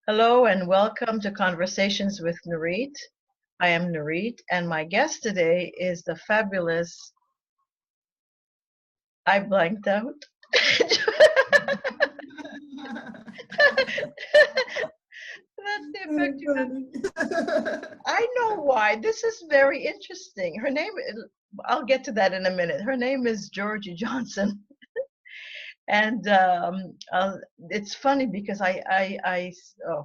Hello and welcome to Conversations with Nurit. I am Nurit, and my guest today is the fabulous. I blanked out. That's the effect you have. I know why. This is very interesting. Her name, I'll get to that in a minute. Her name is Georgie Johnson. And it's funny because oh,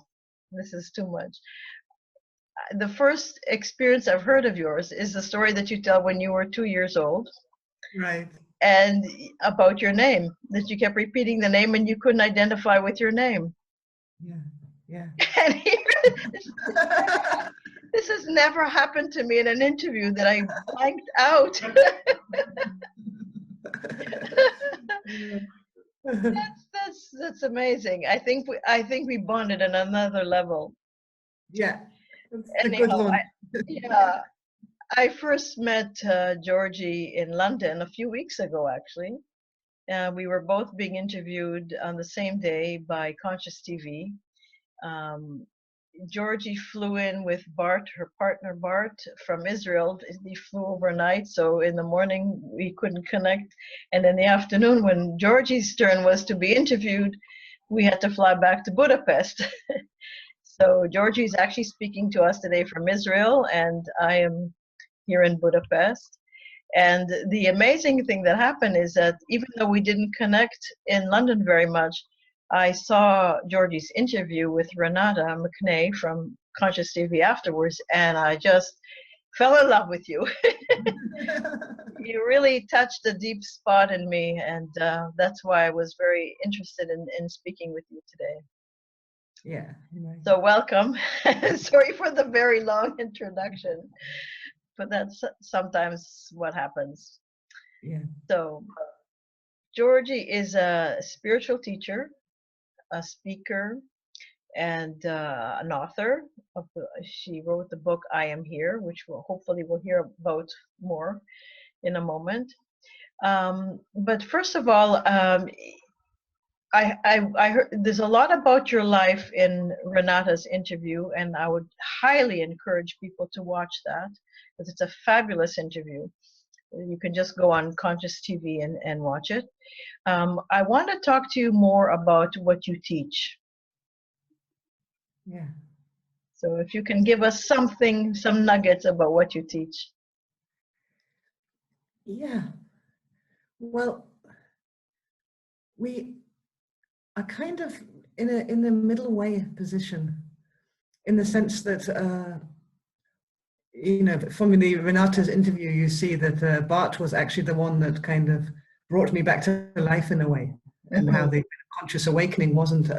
this is too much. The first experience I've heard of yours is the story that you tell when you were 2 years old. Right. And about your name, that you kept repeating the name and you couldn't identify with your name. Yeah. And this has never happened to me in an interview that I blanked out. That's amazing. I think we bonded on another level. Yeah. That's a Anyhow, good one. I first met Georgie in London a few weeks ago, actually. We were both being interviewed on the same day by Conscious TV. Georgie flew in with Bart, her partner Bart, from Israel. He flew overnight, so in the morning we couldn't connect. And in the afternoon, when Georgie's turn was to be interviewed, we had to fly back to Budapest. So Georgie's actually speaking to us today from Israel, and I am here in Budapest. And the amazing thing that happened is that even though we didn't connect in London very much, I saw Georgie's interview with Renata McNay from Conscious TV afterwards, and I just fell in love with you. You really touched a deep spot in me, and that's why I was very interested in speaking with you today. Yeah. So welcome. Sorry for the very long introduction, but that's sometimes what happens. Yeah. So Georgie is a spiritual teacher, a speaker, and an author. She wrote the book I Am Here, which hopefully we'll hear about more in a moment. But first of all, I heard there's a lot about your life in Renata's interview, and I would highly encourage people to watch that because it's a fabulous interview. You can just go on Conscious TV and watch it. I want to talk to you more about what you teach. Yeah. So if you can give us some nuggets about what you teach. Yeah. Well, we are kind of in a middle way position, in the sense that from the Renata's interview, you see that Bart was actually the one that kind of brought me back to life in a way, and how the conscious awakening wasn't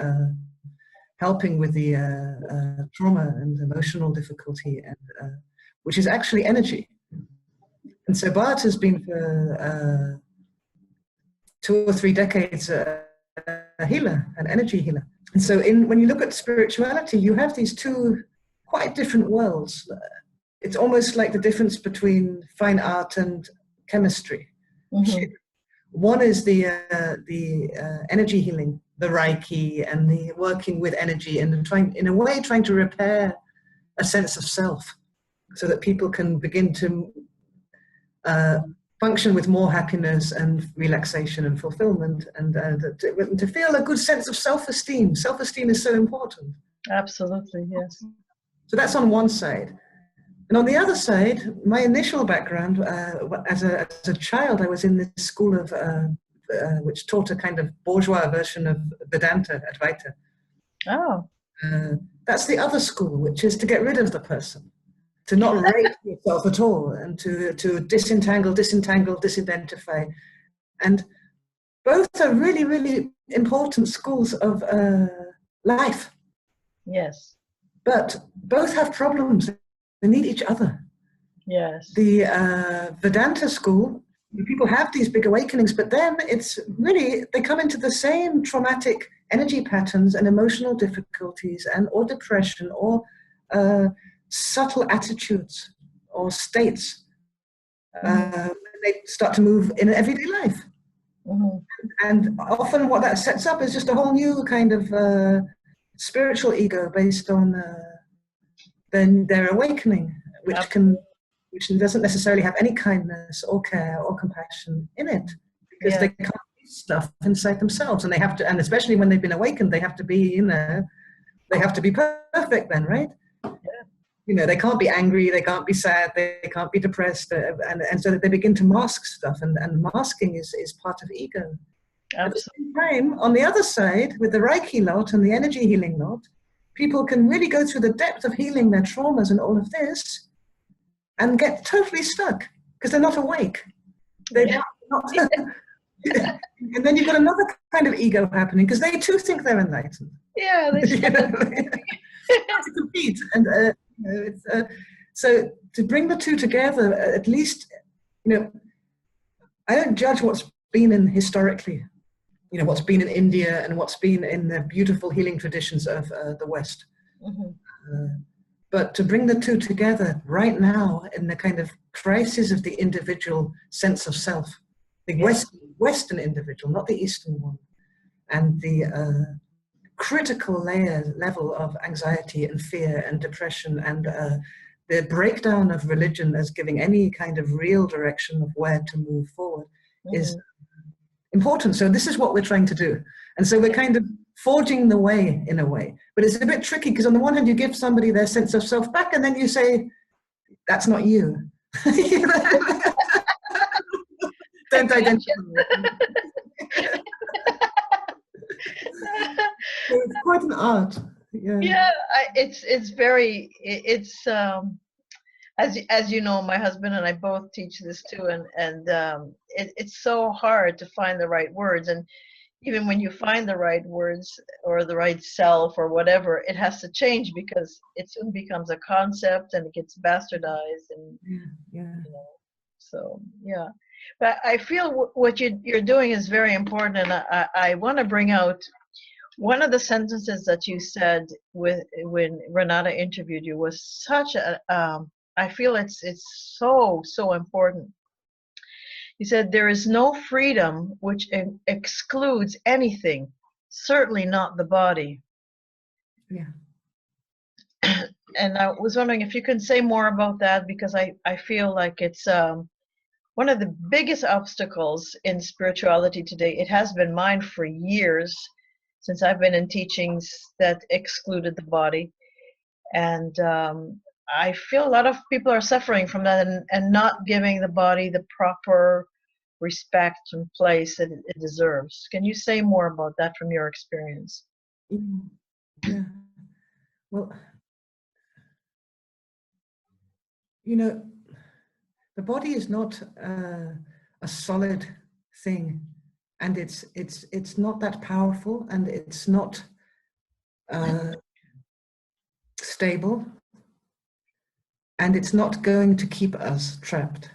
helping with the trauma and emotional difficulty, and which is actually energy. And so Bart has been for 2 or 3 decades a healer, an energy healer. And so when you look at spirituality, you have these two quite different worlds. It's almost like the difference between fine art and chemistry. Mm-hmm. One is the energy healing, the Reiki, and the working with energy, and trying to repair a sense of self, so that people can begin to function with more happiness and relaxation and fulfillment, and to feel a good sense of self-esteem. Self-esteem is so important. Absolutely, yes. So that's on one side. And on the other side, my initial background, as a child, I was in this school of which taught a kind of bourgeois version of Vedanta, Advaita. Oh. That's the other school, which is to get rid of the person, to not rate yourself at all, and to disentangle, disidentify. And both are really, really important schools of life. Yes. But both have problems. They need each other. Yes. The Vedanta school, people have these big awakenings, but then it's really, they come into the same traumatic energy patterns and emotional difficulties, or depression, or subtle attitudes or states. They start to move in everyday life. Mm-hmm. And often what that sets up is just a whole new kind of spiritual ego based on then their awakening, which doesn't necessarily have any kindness or care or compassion in it, because they can't be stuff inside themselves, and they have to, and especially when they've been awakened, they have to be, they have to be perfect then, right? They can't be angry, they can't be sad, they can't be depressed, and so that they begin to mask stuff, and masking is part of ego. Absolutely. At the same time, on the other side, with the Reiki lot and the energy healing lot, people can really go through the depth of healing their traumas and all of this, and get totally stuck because they're not awake. They're not. And then you've got another kind of ego happening because they too think they're enlightened. Yeah, they to compete, and so to bring the two together, at least, I don't judge what's been in historically, what's been in India and what's been in the beautiful healing traditions of the West. But to bring the two together right now in the kind of crisis of the individual sense of self, the Western individual, not the Eastern one, and the critical level of anxiety and fear and depression, and the breakdown of religion as giving any kind of real direction of where to move forward is important. So this is what we're trying to do. And so we're kind of forging the way in a way. But it's a bit tricky because on the one hand, you give somebody their sense of self back, and then you say, that's not you. Don't identify. So it's quite an art. It's very, as you know, my husband and I both teach this too, and it's so hard to find the right words, and even when you find the right words or the right self or whatever, it has to change because it soon becomes a concept and it gets bastardized, and but I feel what you're doing is very important, and I want to bring out one of the sentences that you said when Renata interviewed you was such a I feel it's so important. You said, there is no freedom which excludes anything, certainly not the body. And I was wondering if you can say more about that, because I feel like it's one of the biggest obstacles in spirituality today. It has been mine for years, since I've been in teachings that excluded the body. And I feel a lot of people are suffering from that, and not giving the body the proper respect and place that it deserves. Can you say more about that from your experience? Yeah. Well, the body is not a solid thing, and it's not that powerful, and it's not stable, and it's not going to keep us trapped.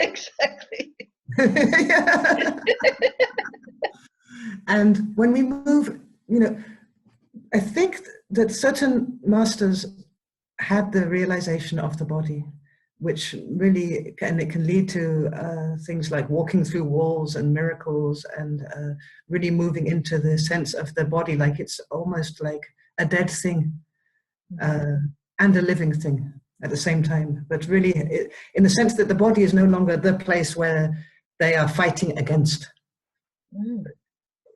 Exactly. And when we move, I think that certain masters had the realization of the body, which really can lead to things like walking through walls and miracles, and really moving into the sense of the body like it's almost like a dead thing and a living thing at the same time, but really in the sense that the body is no longer the place where they are fighting against.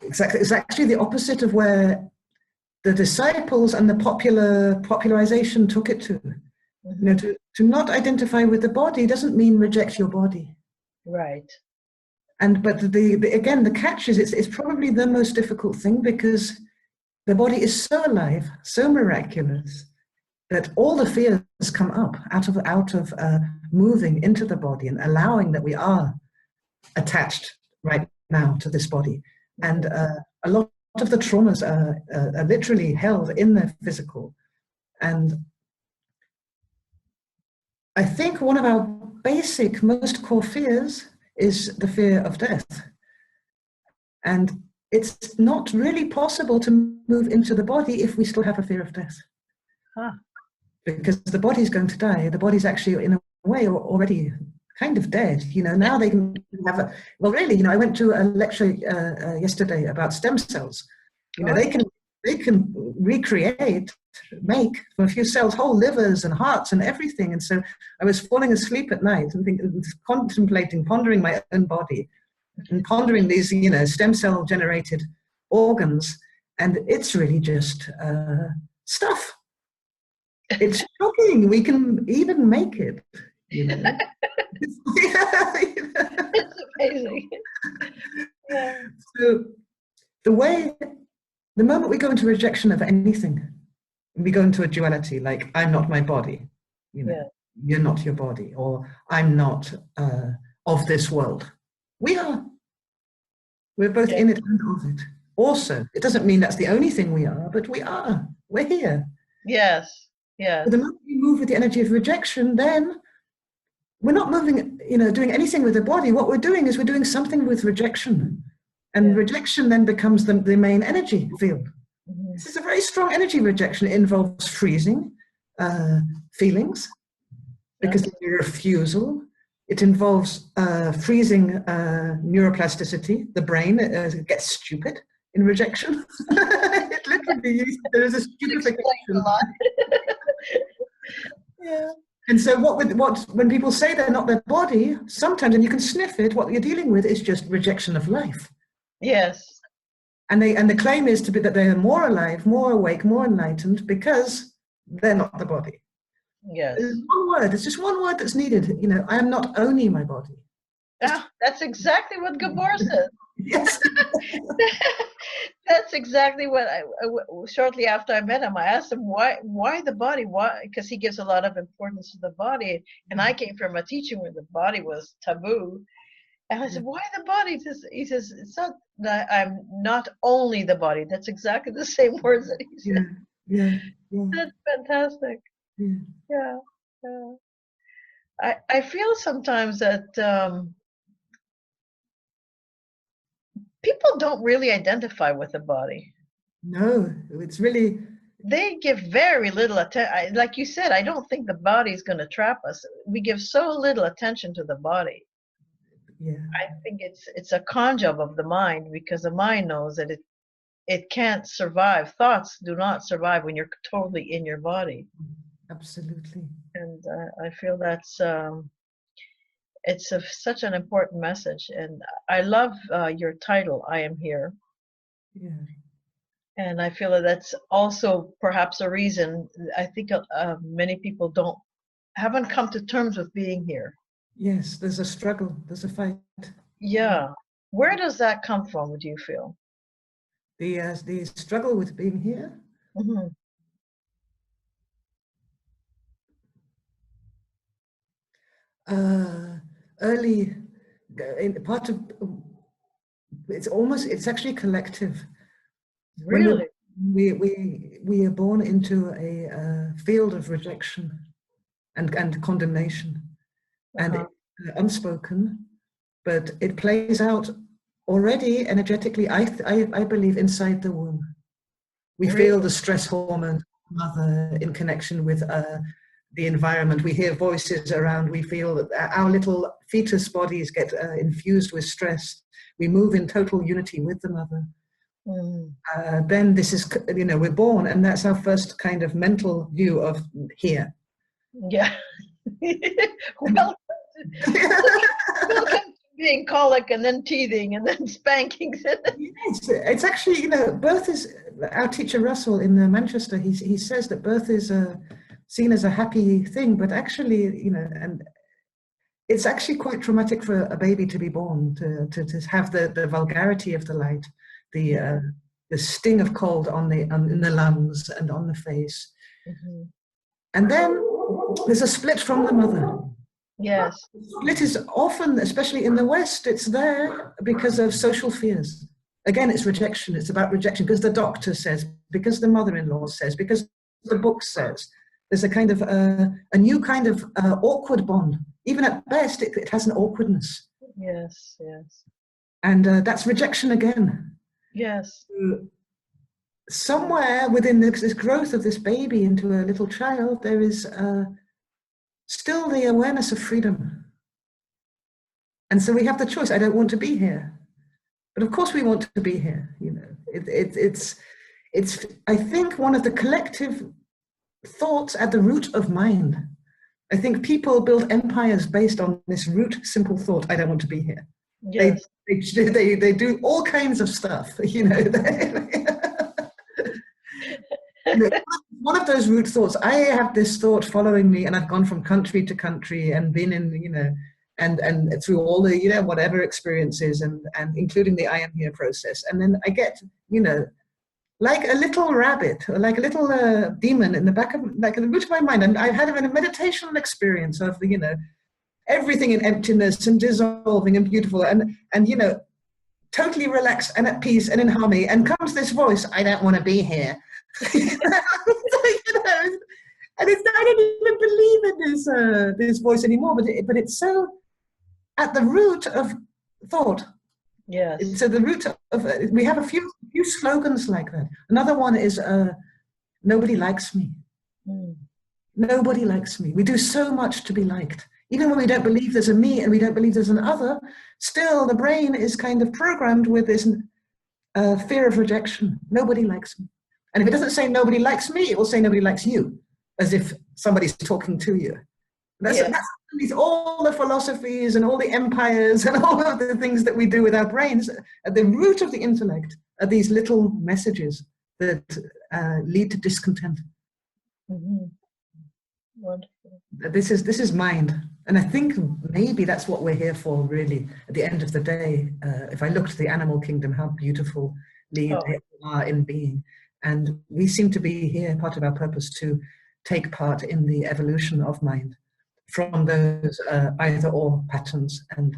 Exactly. It's actually the opposite of where the disciples and the popularization took it to. To not identify with the body doesn't mean reject your body. Right. But again, the catch is it's probably the most difficult thing, because the body is so alive, so miraculous, that all the fears come up out of moving into the body and allowing that we are attached right now to this body. And a lot of the traumas are literally held in the physical. And I think one of our basic, most core fears is the fear of death. And it's not really possible to move into the body if we still have a fear of death. Because the body's going to die. The body's actually, in a way, already kind of dead. Now they can have I went to a lecture yesterday about stem cells. They can they can make from a few cells whole livers and hearts and everything. And so I was falling asleep at night and pondering my own body and pondering these, stem cell generated organs. And it's really just stuff. It's shocking. We can even make it, It's amazing. Yeah. So the moment we go into rejection of anything, we go into a duality, like I'm not my body, you're not your body, or I'm not of this world. We are. We're both in it and of it. Also, it doesn't mean that's the only thing we are, but we are. We're here. Yes. Yeah. But the moment we move with the energy of rejection, then we're not moving, doing anything with the body. What we're doing is we're doing something with rejection. And rejection then becomes the main energy field. Mm-hmm. This is a very strong energy rejection. It involves freezing feelings because of your refusal. It involves freezing neuroplasticity. The brain gets stupid in rejection. It literally, there is a stupefaction. A lot. Yeah. And so when people say they're not their body, sometimes, and you can sniff it, what you're dealing with is just rejection of life. Yes. And the claim is to be that they're more alive, more awake, more enlightened because they're not the body. Yes. There's one word. It's just one word that's needed. I am not only my body. Yeah, that's exactly what Gabor says. Yes. That's exactly what shortly after I met him, I asked him why the body, why, because he gives a lot of importance to the body, and I came from a teaching where the body was taboo, and I said, why the body? He says, it's not that I'm not only the body. That's exactly the same words that he said. Yeah. That's fantastic. Yeah. I feel sometimes that people don't really identify with the body. No, it's really... They give very little attention. Like you said, I don't think the body is going to trap us. We give so little attention to the body. Yeah. I think it's a con job of the mind, because the mind knows that it can't survive. Thoughts do not survive when you're totally in your body. Absolutely. And I feel that's it's such an important message. And I love your title, I Am Here. Yeah. And I feel that's also perhaps a reason I think many people haven't come to terms with being here. Yes, there's a struggle, there's a fight. Yeah. Where does that come from, do you feel? The struggle with being here? Mm-hmm. Early, in part of, it's actually collective. Really? We are born into a field of rejection and condemnation, and unspoken, but it plays out already energetically, I believe, inside the womb. We feel the stress hormone mother in connection with the environment. We hear voices around. We feel that our little fetus bodies get infused with stress. We move in total unity with the mother. Then this is, we're born, and that's our first kind of mental view of here. Yeah. Welcome to being colic, and then teething, and then spankings. Yes, it's actually, birth is, our teacher Russell in Manchester, he says that birth is seen as a happy thing, but actually, and it's actually quite traumatic for a baby to be born, to have the vulgarity of the light, the sting of cold in the lungs and on the face. Mm-hmm. And then there's a split from the mother. Yes. Split is often, especially in the West, it's there because of social fears. Again, it's rejection. It's about rejection because the doctor says, because the mother-in-law says, because the book says. There's a kind of a new kind of awkward bond. Even at best, it has an awkwardness. Yes. And that's rejection again. Yes. Somewhere within this growth of this baby into a little child, there is still the awareness of freedom. And so we have the choice. I don't want to be here. But of course we want to be here. it's, I think, one of the collective thoughts at the root of mind. I think people build empires based on this root, simple thought, I don't want to be here. Yes. They do all kinds of stuff, you know. One of those root thoughts, I have this thought following me, and I've gone from country to country and been in, you know, and through all the, you know, whatever experiences, and including the I am here process. And then I get, you know, like a little rabbit, or like a little demon in the back of, like in the root of my mind. And I had a meditational experience of, you know, everything in emptiness and dissolving and beautiful, and you know, totally relaxed and at peace and in harmony. And comes this voice, I don't want to be here. You know, and it's, I don't even believe in this voice anymore. But it's so at the root of thought. Yes. So the root of we have a few slogans like that. Another one is nobody likes me. Mm. Nobody likes me. We do so much to be liked. Even when we don't believe there's a me and we don't believe there's an other, still the brain is kind of programmed with this fear of rejection. Nobody likes me. And if it doesn't say nobody likes me, it will say nobody likes you, as if somebody's talking to you. That's all the philosophies and all the empires and all of the things that we do with our brains. At the root of the intellect are these little messages that lead to discontent. Mm-hmm. Wonderful. This is mind. And I think maybe that's what we're here for, really, at the end of the day. If I look to the animal kingdom, how beautifully they are in being. And we seem to be here, part of our purpose, to take part in the evolution of mind from those either or patterns and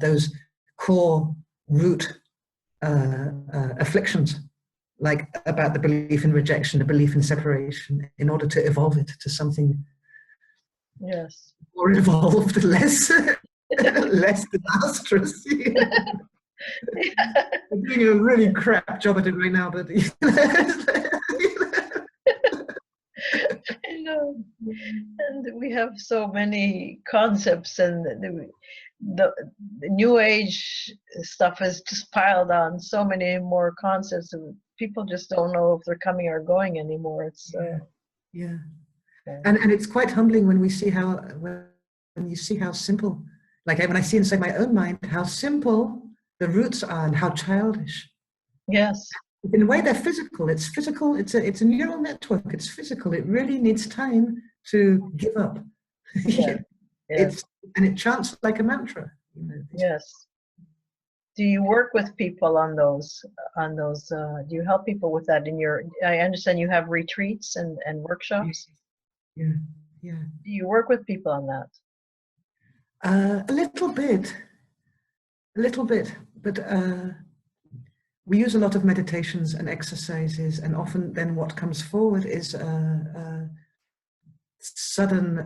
those core root afflictions, like about the belief in rejection, the belief in separation, in order to evolve it to something more evolved, less disastrous. I'm doing a really crap job at it right now, but I know. And we have so many concepts, and the new age stuff is just piled on so many more concepts, and people just don't know if they're coming or going anymore. It's and it's quite humbling when we see how when you see how simple, like when I see inside my own mind how simple the roots are and how childish. Yes. In a way, they're physical. It's physical. It's a neural network. It's physical. It really needs time to give up. Yeah. Yes. And it chants like a mantra. You know. Yes. Do you work with people on those? Do you help people with that in your? I understand you have retreats and workshops. Yeah. Do you work with people on that? A little bit, but we use a lot of meditations and exercises, and often then what comes forward is sudden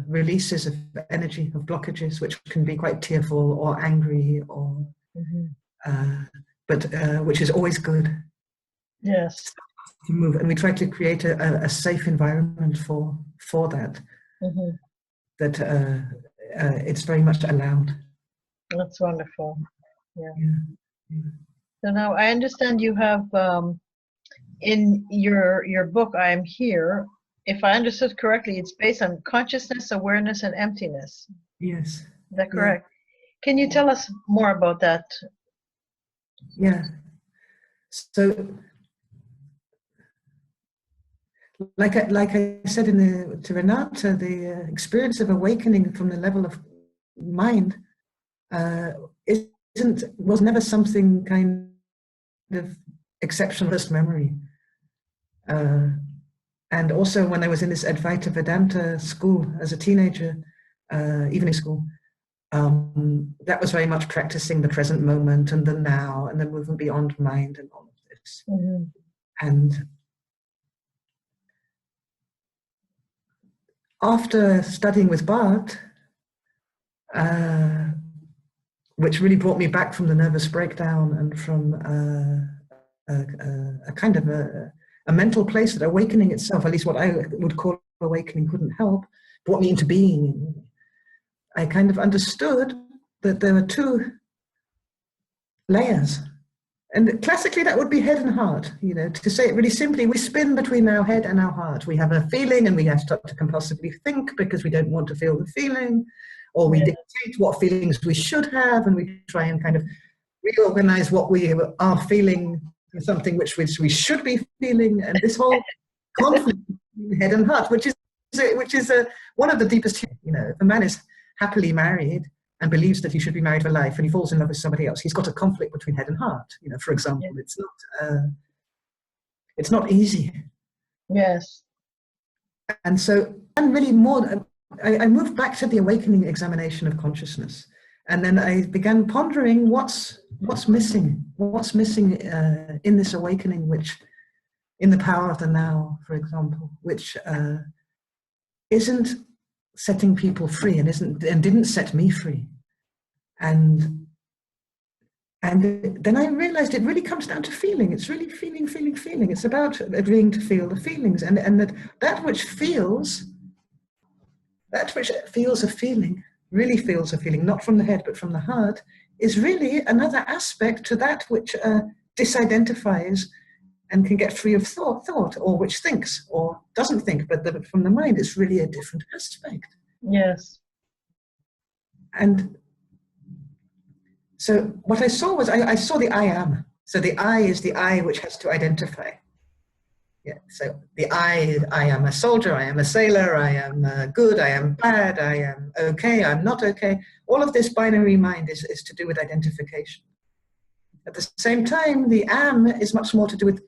releases of energy, of blockages, which can be quite tearful or angry, or but which is always good. Yes. To move, and we try to create a safe environment for that. That it's very much allowed. That's wonderful. Yeah. So now I understand you have in your book, I Am Here. If I understood correctly, it's based on consciousness, awareness, and emptiness. Yes. Is that correct? Can you tell us more about that? Yeah. So, like I said to Renata, the experience of awakening from the level of mind was never something kind of exceptional first memory. And also when I was in this Advaita Vedanta school as a teenager, evening school, that was very much practicing the present moment and the now and the movement beyond mind and all of this. And after studying with Bart, which really brought me back from the nervous breakdown and from a kind of a mental place that awakening itself, at least what I would call awakening, couldn't help, brought me into being. I kind of understood that there were two layers And classically, that would be head and heart. You know, to say it really simply, we spin between our head and our heart. We have a feeling and we have to start to compulsively think because we don't want to feel the feeling, or we dictate what feelings we should have, and we try and kind of reorganize what we are feeling to something which we should be feeling. And this whole conflict between head and heart, which is one of the deepest, you know, if a man is happily married and believes that he should be married for life, and he falls in love with somebody else, he's got a conflict between head and heart. You know, for example, it's not easy. Yes. And so, and really more, I moved back to the awakening examination of consciousness, and then I began pondering what's missing in this awakening, which, in the power of the now, for example, which isn't setting people free and didn't set me free. And then I realized it really comes down to feeling. It's really feeling. It's about agreeing to feel the feelings, and that which feels a feeling, really feels a feeling, not from the head but from the heart, is really another aspect to that which disidentifies and can get free of thought, or which thinks or doesn't think, but from the mind, it's really a different aspect. Yes. And so what I saw was, I saw the I am. So the I is the I which has to identify. Yeah. So the I am a soldier, I am a sailor, I am good, I am bad, I am okay, I'm not okay. All of this binary mind is to do with identification. At the same time, the am is much more to do with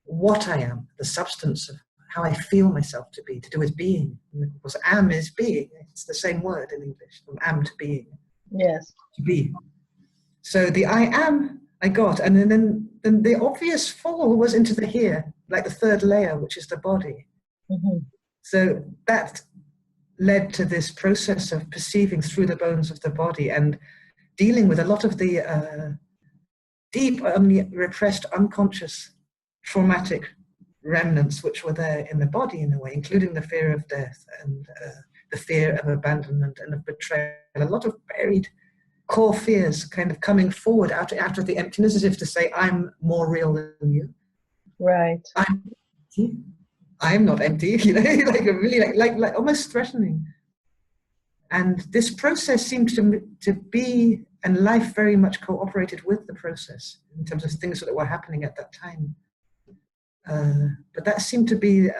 what I am, the substance of how I feel myself to be, to do with being. Because am is being. It's the same word in English, from am to being. Yes. To be. So the I am, I got, and then the obvious fall was into the here, like the third layer, which is the body. Mm-hmm. So that led to this process of perceiving through the bones of the body and dealing with a lot of the deep, repressed, unconscious, traumatic remnants which were there in the body in a way, including the fear of death and the fear of abandonment and of betrayal. A lot of buried core fears kind of coming forward out of the emptiness, as if to say, I'm more real than you. Right. I'm not empty, you know, like really like almost threatening. And this process seemed to be, and life very much cooperated with the process in terms of things that were happening at that time. But that seemed to be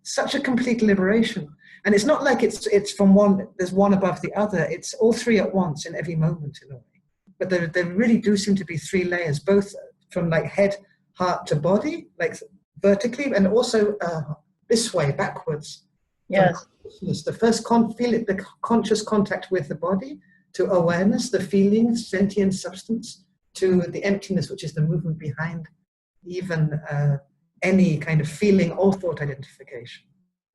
such a complete liberation. And it's not like it's from one, there's one above the other. It's all three at once in every moment in a way. But there really do seem to be three layers, both from like head, heart to body, like vertically, and also this way, backwards. Yes. The first the conscious contact with the body, to awareness, the feeling, sentient substance, to the emptiness, which is the movement behind even any kind of feeling or thought identification,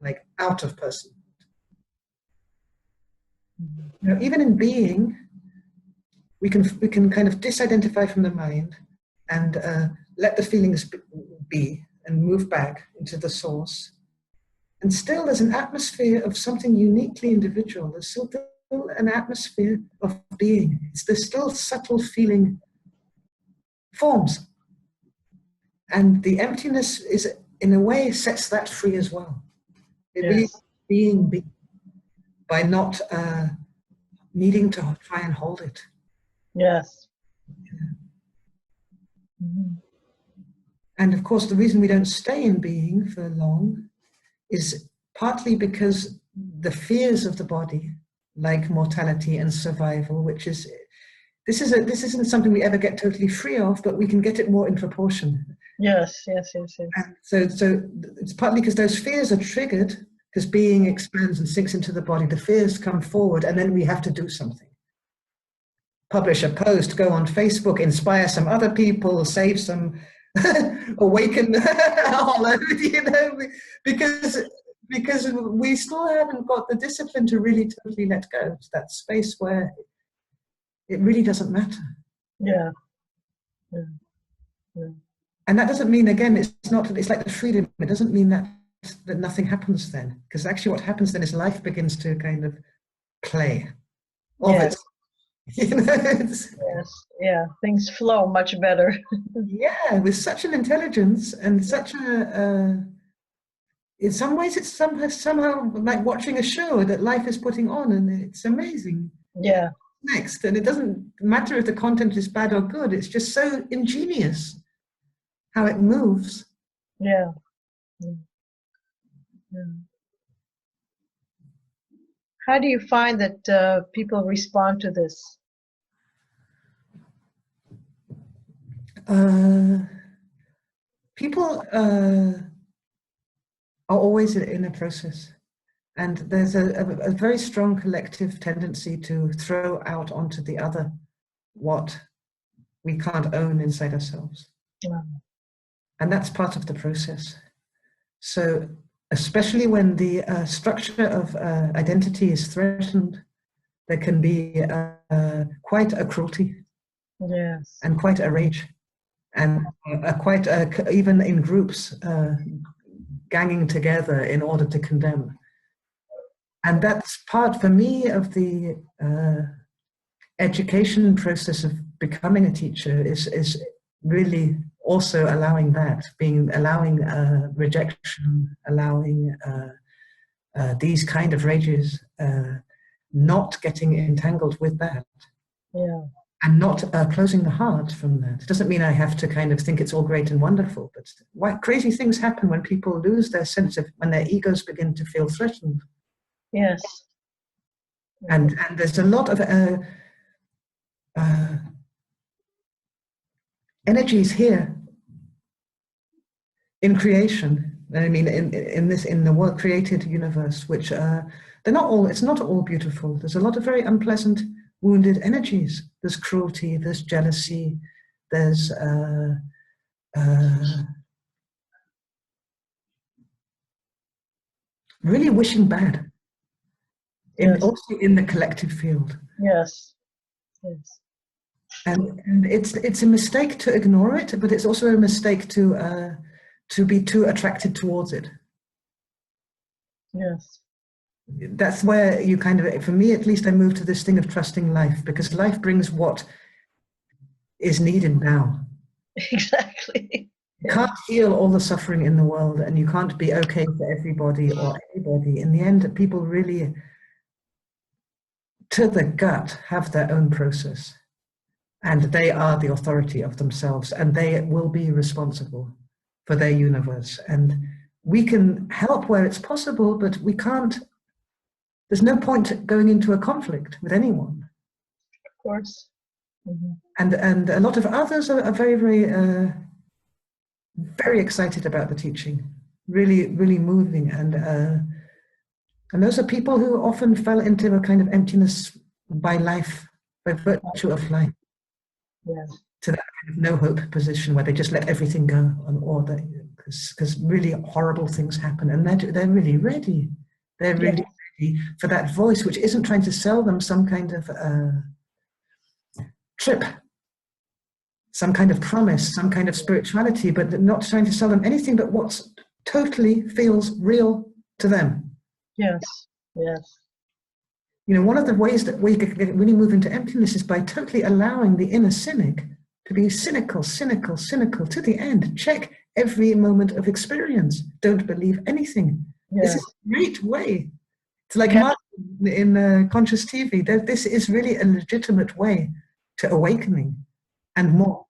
like out of person. You know, even in being, we can kind of disidentify from the mind and let the feelings be and move back into the source. And still there's an atmosphere of something uniquely individual. There's still an atmosphere of being. There's still subtle feeling forms. And the emptiness is, in a way, sets that free as well. It really being by not needing to try and hold it. Yes. Yeah. Mm-hmm. And of course, the reason we don't stay in being for long is partly because the fears of the body, like mortality and survival, which is, this isn't something we ever get totally free of, but we can get it more in proportion. Yes. And so it's partly because those fears are triggered, because being expands and sinks into the body. The fears come forward, and then we have to do something. Publish a post, go on Facebook, inspire some other people, save some, awaken all over, you know, because we still haven't got the discipline to really totally let go. It's that space where it really doesn't matter. Yeah. And that doesn't mean, again, it's like the freedom. It doesn't mean that nothing happens then, because actually what happens then is life begins to kind of play of it. You know, it's, Yes. Yeah. Things flow much better. yeah, with such an intelligence and such a in some ways it's somehow like watching a show that life is putting on, and it's amazing. Yeah. Next, and it doesn't matter if the content is bad or good, it's just so ingenious how it moves. Yeah. Mm. How do you find that people respond to this? People are always in a process, and there's a very strong collective tendency to throw out onto the other what we can't own inside ourselves. Wow. And that's part of the process. So especially when the structure of identity is threatened, there can be quite a cruelty Yes. and quite a rage, and quite even in groups ganging together in order to condemn. And that's part, for me, of the education process of becoming a teacher is really also allowing that, allowing rejection, allowing these kind of rages, not getting entangled with that. Yeah. And not closing the heart from that. It doesn't mean I have to kind of think it's all great and wonderful, but what crazy things happen when people lose their sense of, when their egos begin to feel threatened. Yes. And there's a lot of energies here in creation. I mean, in the world created universe, which they're not all. It's not all beautiful. There's a lot of very unpleasant, wounded energies. There's cruelty. There's jealousy. There's really wishing bad. Yes. Also in the collective field. Yes. Yes. And it's a mistake to ignore it, but it's also a mistake to be too attracted towards it. Yes. That's where you kind of, for me at least, I moved to this thing of trusting life, because life brings what is needed now. Exactly. You can't heal all the suffering in the world, and you can't be okay for everybody or anybody. In the end, people really, to the gut, have their own process. And they are the authority of themselves, and they will be responsible for their universe. And we can help where it's possible, but we can't, there's no point going into a conflict with anyone. Of course. Mm-hmm. And a lot of others are very, very excited about the teaching, really, really moving. And those are people who often fell into a kind of emptiness by life, by virtue of life. Yeah. To that kind of no hope position where they just let everything go, or because really horrible things happen, and they're really ready. They're really ready for that voice, which isn't trying to sell them some kind of trip, some kind of promise, some kind of spirituality, but not trying to sell them anything but what totally feels real to them. Yes. Yes. You know, one of the ways that we really move into emptiness is by totally allowing the inner cynic to be cynical to the end. Check every moment of experience. Don't believe anything. Yeah. This is a great way. It's like Martin in Conscious TV. This is really a legitimate way to awakening and more.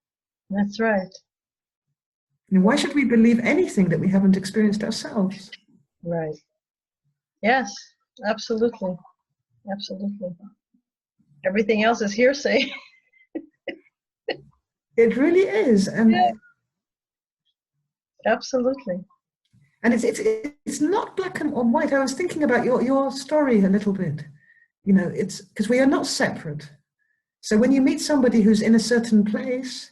That's right. You know, why should we believe anything that we haven't experienced ourselves? Right. Yes, absolutely. Absolutely. Everything else is hearsay. It really is. And yeah. Absolutely. And it's not black and white. I was thinking about your story a little bit. You know, it's because we are not separate. So when you meet somebody who's in a certain place,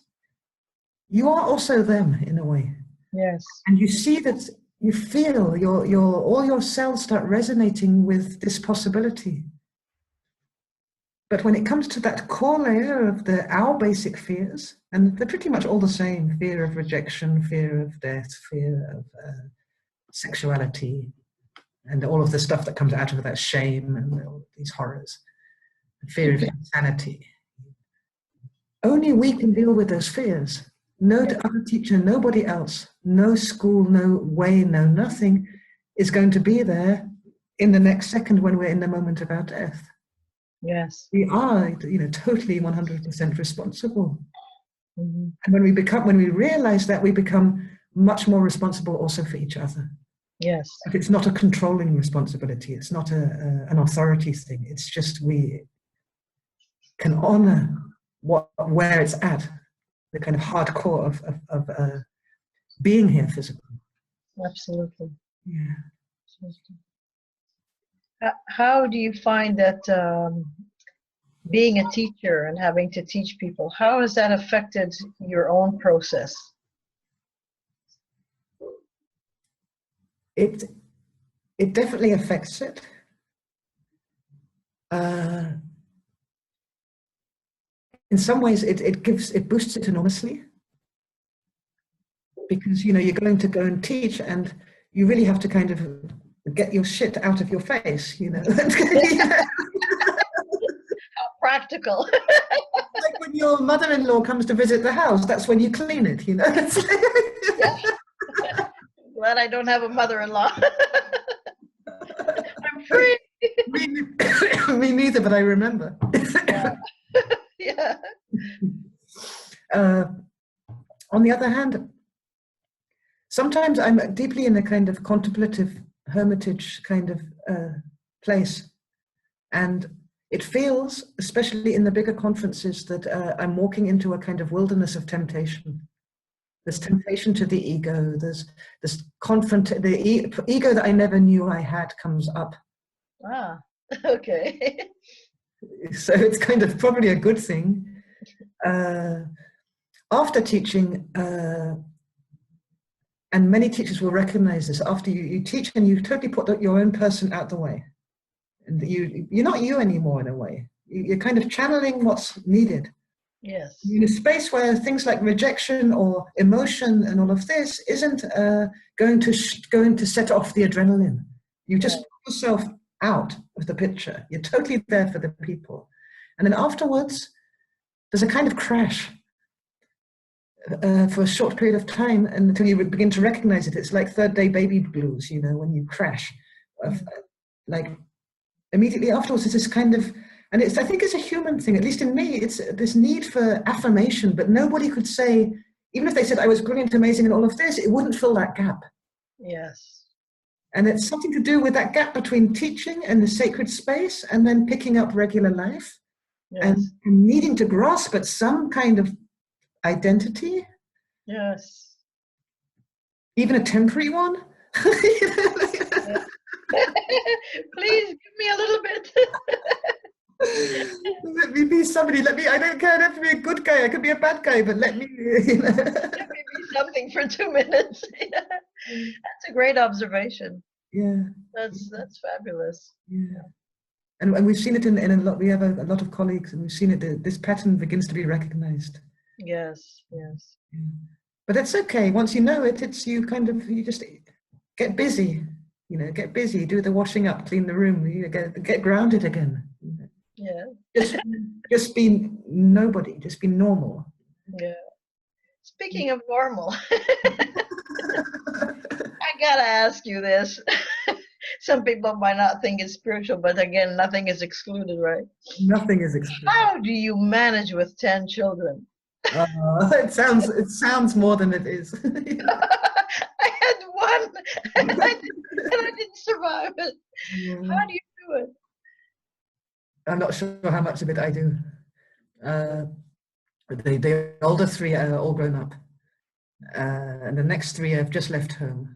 you are also them in a way. Yes. And you see that, you feel all your cells start resonating with this possibility. But when it comes to that core layer of our basic fears, and they're pretty much all the same: fear of rejection, fear of death, fear of sexuality, and all of the stuff that comes out of that, shame and all these horrors. fear of insanity. Only we can deal with those fears. No other teacher, nobody else, no school, no way, no nothing is going to be there in the next second when we're in the moment of our death. Yes. We are, totally 100% responsible. Mm-hmm. And when we realize that, we become much more responsible also for each other. Yes. But it's not a controlling responsibility. It's not an authority thing. It's just we can honor where it's at, the kind of hardcore of being here physically. Absolutely. Yeah. How do you find that being a teacher and having to teach people, how has that affected your own process? It definitely affects it. In some ways, it boosts it enormously, because you're going to go and teach, and you really have to kind of get your shit out of your face. How practical. Like when your mother-in-law comes to visit the house, that's when you clean it. Yeah. Glad I don't have a mother-in-law. I'm free. Me neither, but I remember. Yeah. On the other hand, sometimes I'm deeply in a kind of contemplative hermitage kind of place, and it feels, especially in the bigger conferences, that I'm walking into a kind of wilderness of temptation. There's temptation to the ego. There's this the ego that I never knew I had comes up. Ah, okay. So it's kind of probably a good thing. After teaching, and many teachers will recognize this, after you teach and you totally put your own person out the way, and you're not you anymore in a way. You're kind of channeling what's needed. Yes. In a space where things like rejection or emotion and all of this isn't going to set off the adrenaline. You just put yourself out of the picture. You're totally there for the people. And then afterwards, there's a kind of crash for a short period of time, and until you begin to recognize it. It's like third day baby blues, when you crash. Like immediately afterwards, it's this kind of, and I think it's a human thing, at least in me, it's this need for affirmation, but nobody could say, even if they said I was brilliant, amazing, and all of this, it wouldn't fill that gap. Yes. And it's something to do with that gap between teaching and the sacred space, and then picking up regular life, and needing to grasp at some kind of identity. Yes. Even a temporary one. Yeah. Please give me a little bit. Let me be somebody. I don't care, I don't have to be a good guy, I could be a bad guy, but let me Let me be something for 2 minutes. That's a great observation. Yeah. That's fabulous. Yeah. And we've seen it in a lot, we have a lot of colleagues, and we've seen it, this pattern begins to be recognized. Yes, yes. Yeah. But it's okay, once you know it, you just get busy, get busy, do the washing up, clean the room, get grounded again. Yeah. Just be nobody, just be normal. Yeah. Speaking of normal, I gotta ask you this. Some people might not think it's spiritual, but again, nothing is excluded, right? Nothing is excluded. How do you manage with 10 children? It sounds more than it is. I had one, and I didn't survive it. Yeah. How do you do it? I'm not sure how much of it I do. The older three are all grown up, and the next three have just left home.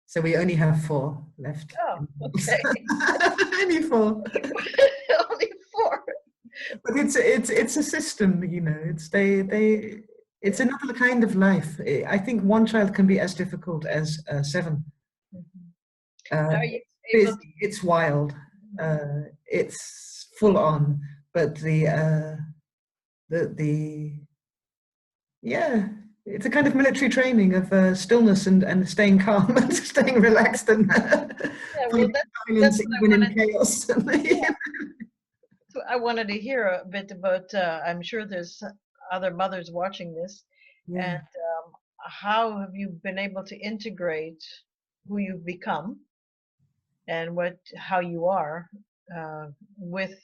So we only have 4 left. Oh, okay. Only 4. Only 4. But it's a system, it's another kind of life. I think one child can be as difficult as 7. It's wild. It's full on, but it's a kind of military training of stillness and staying calm and staying relaxed and that's even in chaos. That's I wanted to hear a bit about, I'm sure there's other mothers watching this, Yeah. and how have you been able to integrate who you've become and how you are with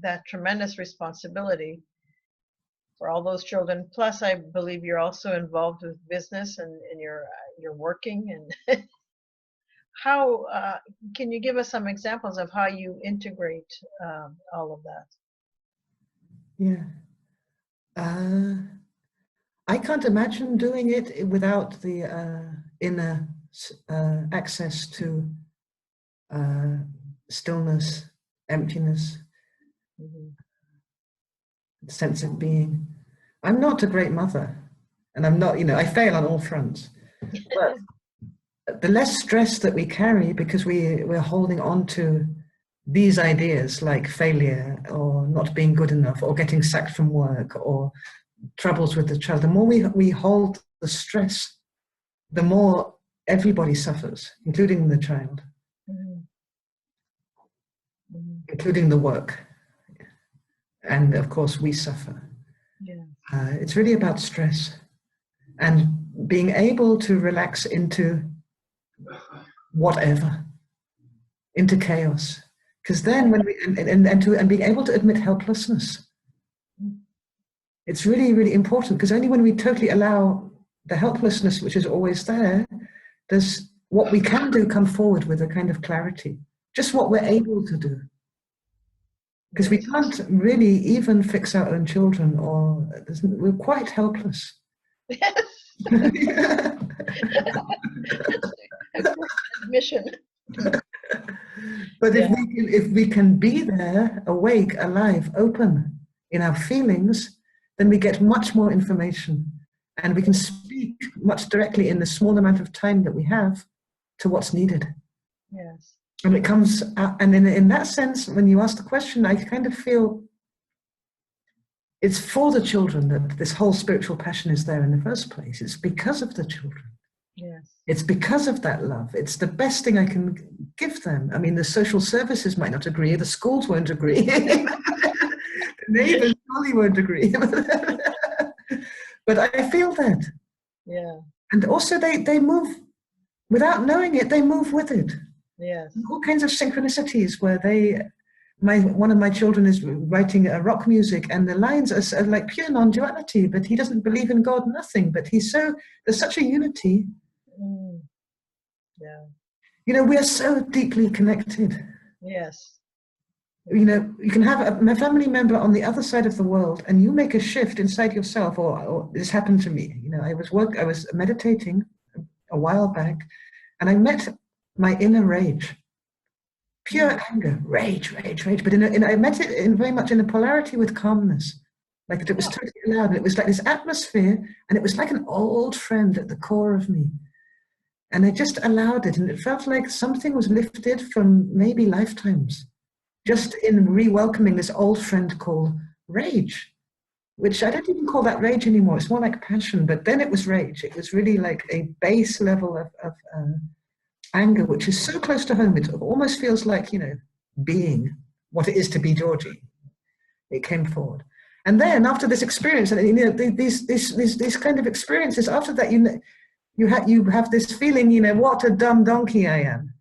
that tremendous responsibility for all those children. Plus, I believe you're also involved with business and you're working. And how can you give us some examples of how you integrate all of that? Yeah. I can't imagine doing it without the inner access to stillness, emptiness, Mm-hmm. sense of being. I'm not a great mother, and I'm not, I fail on all fronts. But the less stress that we carry because we're holding on to these ideas like failure or not being good enough or getting sacked from work or troubles with the child, the more we hold the stress, the more everybody suffers, including the child, Mm-hmm. Mm-hmm. including the work. And of course, we suffer. Yeah. It's really about stress and being able to relax into whatever, into chaos. Because then when we, and being able to admit helplessness, it's really, really important, because only when we totally allow the helplessness, which is always there, does what we can do come forward with a kind of clarity, just what we're able to do. Because we can't really even fix our own children, or we're quite helpless. Yes. Admission. But if we can be there, awake, alive, open in our feelings, then we get much more information, and we can speak much directly in the small amount of time that we have to what's needed. Yes. And it comes out, and in that sense, when you ask the question, I kind of feel it's for the children that this whole spiritual passion is there in the first place. It's because of the children. Yes. It's because of that love. It's the best thing I can give them. I mean, the social services might not agree, the schools won't agree, the neighbors probably won't agree. But I feel that. Yeah. And also they move, without knowing it, they move with it. Yes. All kinds of synchronicities where one of my children is writing rock music, and the lines are like pure non-duality, but he doesn't believe in God, nothing. But there's such a unity. Mm. Yeah. We are so deeply connected. Yes. You can have a family member on the other side of the world, and you make a shift inside yourself, or this happened to me. I was meditating a while back, and I met my inner rage. Pure anger, rage, but I met it very much in a polarity with calmness. Like it was totally allowed, and it was like this atmosphere, and it was like an old friend at the core of me. And I just allowed it, and it felt like something was lifted from maybe lifetimes, just in re-welcoming this old friend called rage, which I don't even call that rage anymore. It's more like passion, but then it was rage. It was really like a base level of anger, which is so close to home. It almost feels like, being what it is to be Georgi. It came forward. And then after this experience, and these kind of experiences, after that, you have this feeling, what a dumb donkey I am.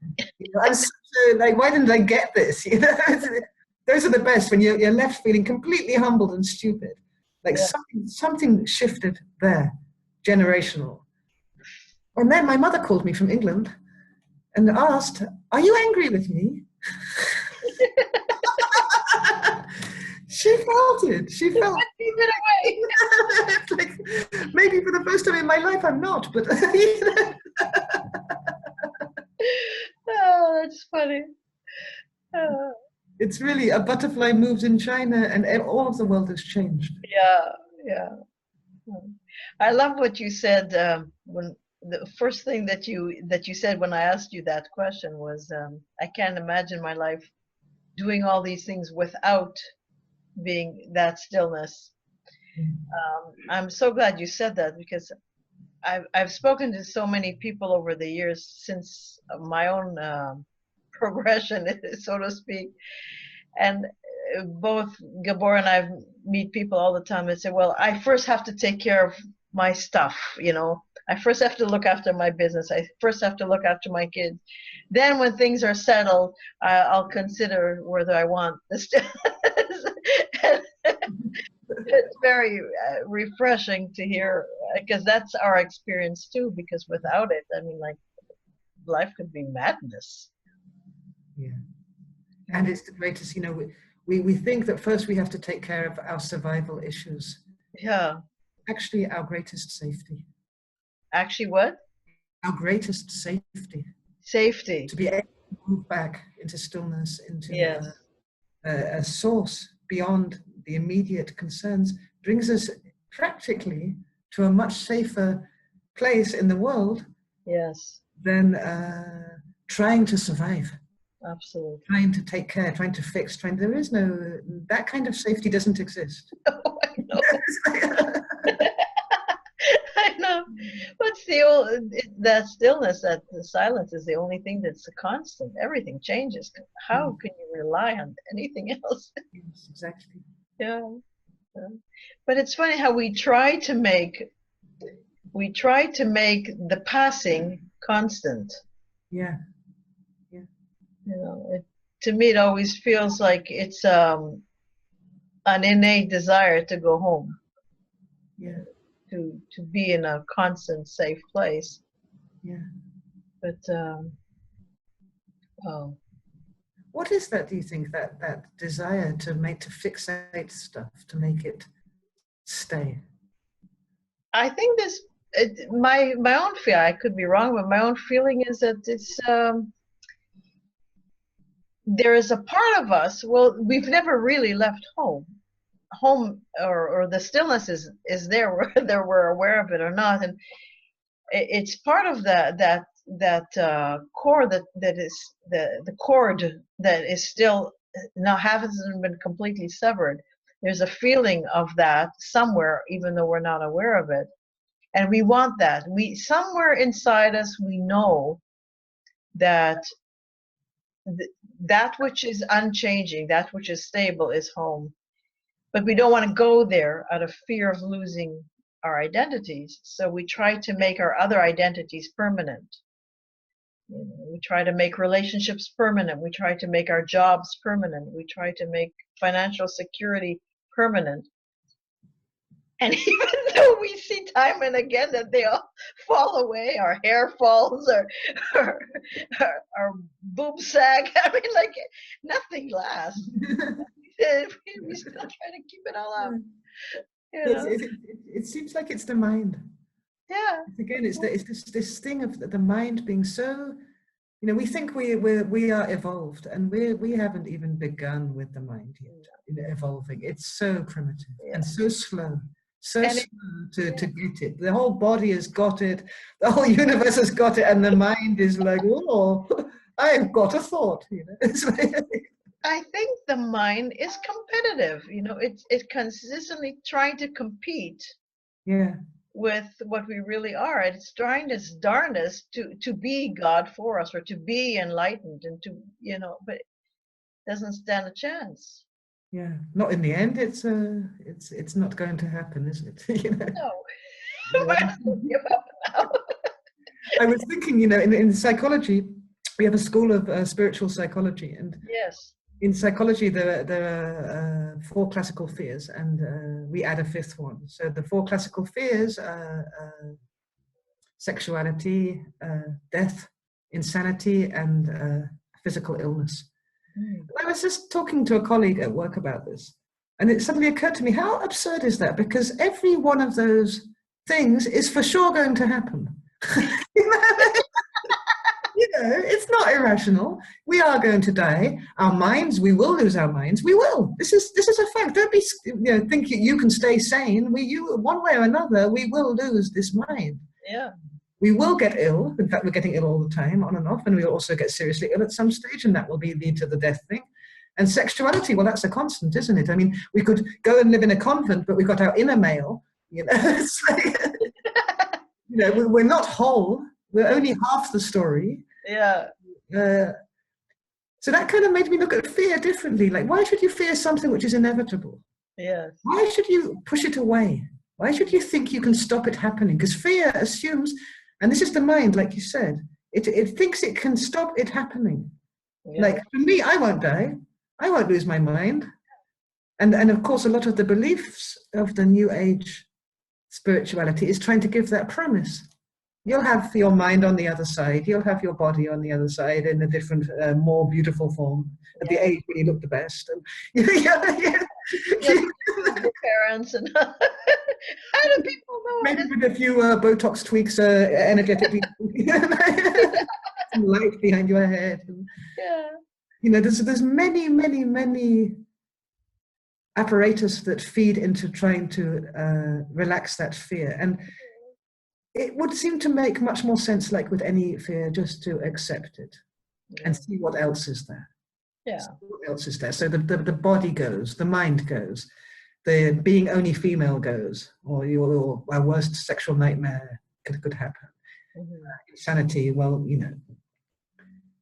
I'm so, like, why didn't I get this? Those are the best, when you're left feeling completely humbled and stupid. Like something shifted there, generational. And then my mother called me from England and asked, "Are you angry with me?" She felt it. She felt it away. it's like, maybe for the first time in my life I'm not, but Oh, that's funny. it's really a butterfly moves in China, and all of the world has changed. Yeah, yeah. I love what you said when the first thing that you said when I asked you that question was, I can't imagine my life doing all these things without being that stillness. I'm so glad you said that, because I've spoken to so many people over the years since my own progression, so to speak, and both Gabor and I meet people all the time and say, well, I first have to take care of my stuff, you know. I first have to look after my business. I first have to look after my kids. Then when things are settled, I'll consider whether I want this. It's very refreshing to hear, because that's our experience too, because without it, I mean, like, life could be madness. Yeah. And it's the greatest, you know, we think that first we have to take care of our survival issues. Yeah. Actually, our greatest safety. Actually, what? Our greatest safety. Safety. To be able to move back into stillness, into Yes. a source beyond the immediate concerns, brings us practically to a much safer place in the world. Yes. Than trying to survive. Absolutely. Trying to take care, trying to fix, there is no, that kind of safety doesn't exist. Oh, I know. I know. What's the old, that stillness, that the silence is the only thing that's a constant. Everything changes. How can you rely on anything else? Yes, exactly. Yeah. But it's funny how we try to make the passing constant. Yeah. Yeah. You know, to me, it always feels like it's an innate desire to go home. Yeah. To be in a constant safe place. Yeah. But oh, what is that, do you think, that desire to fixate stuff, to make it stay? I think my own feel, I could be wrong, but my own feeling is that it's there is a part of us, well, we've never really left home, or the stillness is there, whether we're aware of it or not, and it's part of that core that is the cord that is still now hasn't been completely severed. There's a feeling of that somewhere, even though we're not aware of it, and we want that. We somewhere inside us we know that that which is unchanging, that which is stable, is home, but we don't want to go there out of fear of losing our identities. So we try to make our other identities permanent. You know, we try to make relationships permanent. We try to make our jobs permanent. We try to make financial security permanent. And even though we see time and again that they all fall away, our hair falls, our boob sag, I mean, like, nothing lasts. We still try to keep it all up. You know? It seems like it's the mind. Yeah. Again, it's this thing of the mind being so, you know, we think we are evolved, and we haven't even begun with the mind yet in evolving. It's so primitive and so slow. So slow to get it. The whole body has got it, the whole universe has got it, and the mind is like, oh, I've got a thought. You know, it's like, I think the mind is competitive. You know, it's consistently trying to compete. Yeah. With what we really are. It's trying its darndest to be God for us, or to be enlightened, and to, you know, but it doesn't stand a chance. Yeah, not in the end. It's not going to happen, is it? You know? No. Might as well give up now. I was thinking, you know, in psychology, we have a school of spiritual psychology, and Yes. In psychology, there are 4 classical fears, and we add a 5th one. So the 4 classical fears are sexuality, death, insanity, and physical illness. I was just talking to a colleague at work about this, and it suddenly occurred to me, how absurd is that? Because every one of those things is for sure going to happen. You know, it's not irrational. We are going to die. Our minds, we will lose our minds. We will. This is a fact. Don't be, you know, think you can stay sane. One way or another, we will lose this mind. Yeah. We will get ill. In fact, we're getting ill all the time, on and off, and we'll also get seriously ill at some stage, and that will lead to the death thing. And sexuality, well, that's a constant, isn't it? I mean, we could go and live in a convent, but we've got our inner male. You know, it's like, you know, we're not whole. We're only half the story. Yeah. So that kind of made me look at fear differently. Like, why should you fear something which is inevitable? Yes. Why should you push it away? Why should you think you can stop it happening? Because fear assumes, and this is the mind, like you said, it thinks it can stop it happening. Yeah. Like, for me, I won't die. I won't lose my mind. And of course, a lot of the beliefs of the New Age spirituality is trying to give that promise. You'll have your mind on the other side. You'll have your body on the other side in a different, more beautiful form at the age when you look the best. And, Your parents and how do people know? Maybe with a few Botox tweaks, energetically, some light behind your head. And, Yeah. you know, there's many apparatus that feed into trying to relax that fear. And it would seem to make much more sense, like with any fear, just to accept it and see what else is there. Yeah. See what else is there? So the body goes, the mind goes, the being only female goes, or your worst sexual nightmare could happen. Insanity, well, you know,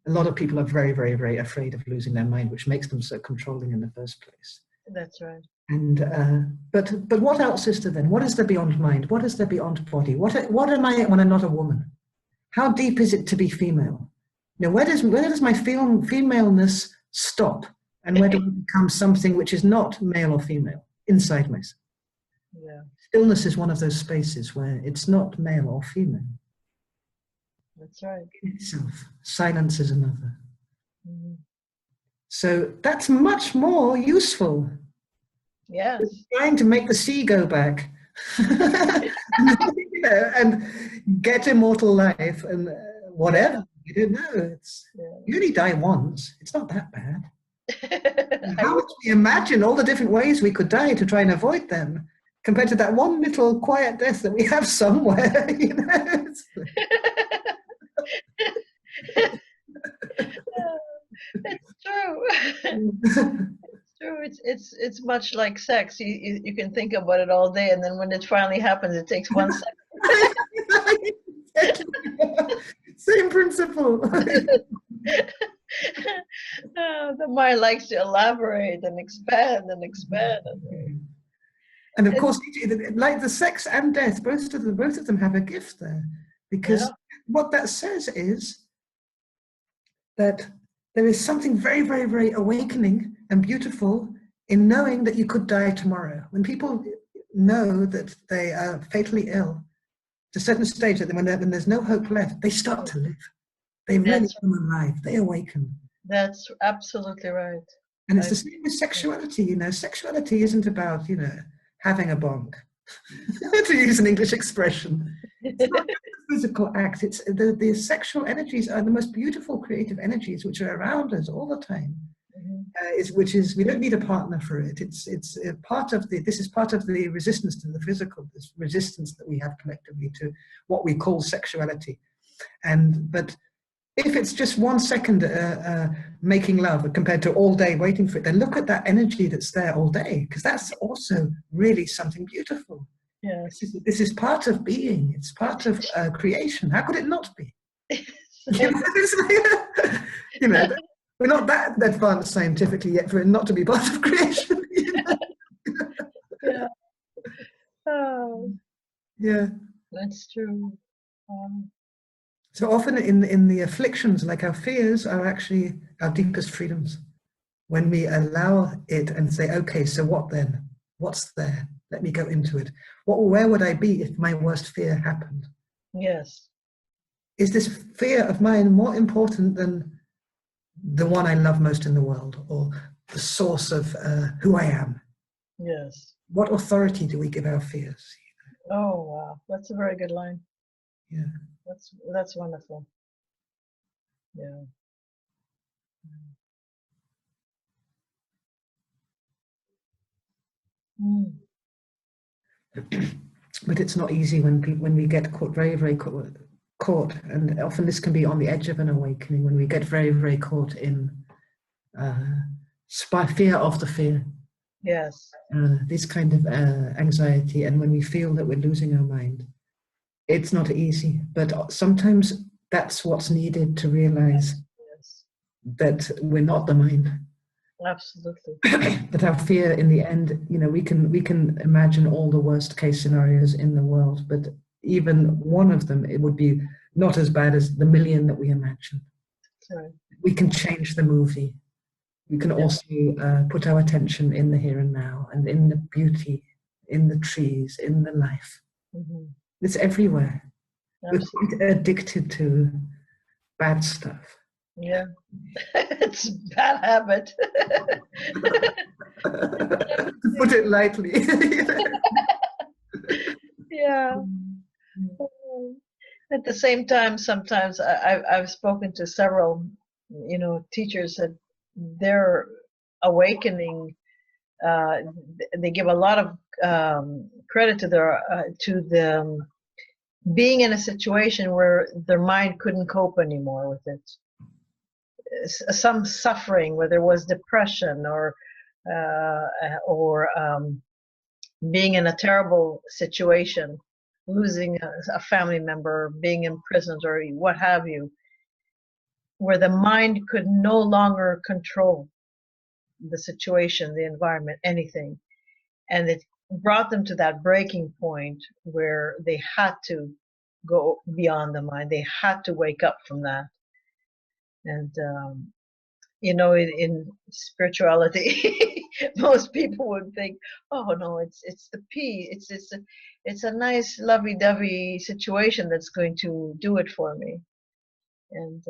a lot of people are very, very, very afraid of losing their mind, which makes them so controlling in the first place. That's right. And but what else is there then? What is there beyond mind? What is there beyond body? What am I when I'm not a woman? How deep is it to be female? You know, where does my femaleness stop, and where do I become something which is not male or female inside myself? Yeah. Stillness is one of those spaces where it's not male or female. That's right. In itself, silence is another. So that's much more useful. Yes. It's trying to make the sea go back, you know, and get immortal life and whatever. You don't know. You only die once. It's not that bad. How much we imagine all the different ways we could die to try and avoid them, compared to that one little quiet death that we have somewhere. You know. It's true. It's much like sex. You can think about it all day, and then when it finally happens, it takes 1 second. Same principle. The mind likes to elaborate and expand and expand. And of course, like the sex and death, both of them have a gift there, because what that says is that there is something very, very, very awakening and beautiful in knowing that you could die tomorrow. When people know that they are fatally ill, to a certain stage, that when there's no hope left, they start to live. They really come alive. They awaken. That's absolutely right. And it's the same with sexuality. You know, sexuality isn't about, you know, having a bonk, to use an English expression. It's not just a physical act. It's the sexual energies are the most beautiful creative energies which are around us all the time. Which is, we don't need a partner for it. It's a part of this is part of the resistance to the physical, this resistance that we have collectively to what we call sexuality. But if it's just 1 second making love compared to all day waiting for it, then look at that energy that's there all day, because that's also really something beautiful. Yes. This is part of being. It's part of creation. How could it not be? You know, we're not that advanced scientifically yet for it not to be part of creation. You know? Yeah. Oh. Yeah. That's true. So often in the afflictions, like our fears, are actually our deepest freedoms. When we allow it and say, okay, so what then? What's there? Let me go into it. Where would I be if my worst fear happened? Yes. Is this fear of mine more important than the one I love most in the world, or the source of who I am? Yes. What authority do we give our fears? Oh, wow. That's a very good line. Yeah. That's wonderful. Yeah. But it's not easy when we get caught very, very caught, and often this can be on the edge of an awakening, when we get very, very caught in fear of the fear. Yes. This kind of anxiety, and when we feel that we're losing our mind, it's not easy, but sometimes that's what's needed to realize that we're not the mind. Absolutely. That our fear in the end, we can imagine all the worst case scenarios in the world, but even one of them, it would be not as bad as the million that we imagine. Right. We can change the movie. We can also put our attention in the here and now, and in the beauty, in the trees, in the life. Mm-hmm. It's everywhere. Absolutely. We're addicted to bad stuff. Yeah. It's a bad habit. To put it lightly. Yeah. At the same time, sometimes I've spoken to several, teachers that they're awakening. They give a lot of credit to them being in a situation where their mind couldn't cope anymore with it. Some suffering, where there was depression or being in a terrible situation, losing a family member, being imprisoned, or what have you, where the mind could no longer control the situation, the environment, anything. And it brought them to that breaking point where they had to go beyond the mind. They had to wake up from that. And, in spirituality, most people would think, oh no, it's the peace. It's a nice lovey-dovey situation that's going to do it for me. And